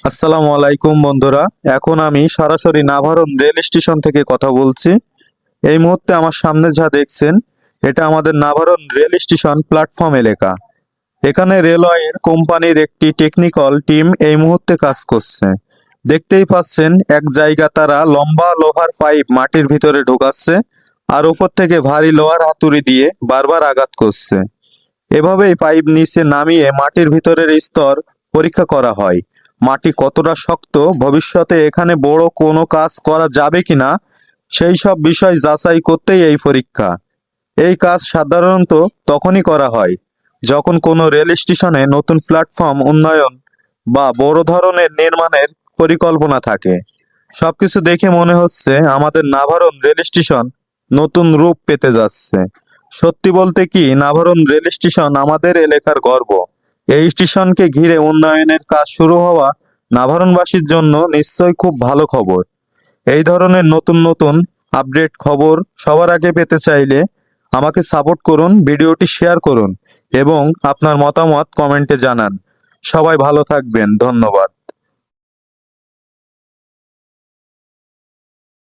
আসসালামু আলাইকুম বন্ধুরা। এখন আমি সরাসরি নাভারন রেল স্টেশন থেকে কথা বলছি। এই মুহূর্তে আমার সামনে যা দেখছেন, এটা আমাদের নাভারন রেল স্টেশন প্ল্যাটফর্ম এলাকা। এখানে রেলওয়ের কোম্পানির একটি টেকনিক্যাল টিম এই মুহূর্তে কাজ করছে। দেখতেই পাচ্ছেন, এক জায়গা তারা লম্বা লোহার পাইপ মাটির ভিতরে ঢোকাচ্ছে, আর উপর থেকে ভারী লোহার হাতুড়ি দিয়ে বারবার আঘাত করছে। এভাবেই পাইপ নিচে নামিয়ে মাটির ভিতরের স্তর পরীক্ষা করা হয়। মাটি কতটা শক্ত, ভবিষ্যতে এখানে বড় কোনো কাজ করা যাবে কিনা সেই সব বিষয় যাচাই করতেই এই পরীক্ষা। এই কাজ সাধারণত তখনই করা হয় যখন কোনো রেল স্টেশনে নতুন প্ল্যাটফর্ম উন্নয়ন বা বড় ধরনের নির্মাণের পরিকল্পনা থাকে। সবকিছু দেখে মনে হচ্ছে আমাদের নাভারন রেল স্টেশন নতুন রূপ পেতে যাচ্ছে। সত্যি বলতে কি, নাভারন রেল স্টেশন আমাদের এলাকার গর্ব। এই স্টেশনকে ঘিরে উন্নয়নের কাজ শুরু হওয়া নাভারনবাসীর জন্য নিশ্চয়ই খুব ভালো খবর। এই ধরনের নতুন নতুন আপডেট খবর সবার আগে পেতে চাইলে আমাকে সাপোর্ট করুন, ভিডিওটি শেয়ার করুন এবং আপনার মতামত কমেন্টে জানান। সবাই ভালো থাকবেন, ধন্যবাদ।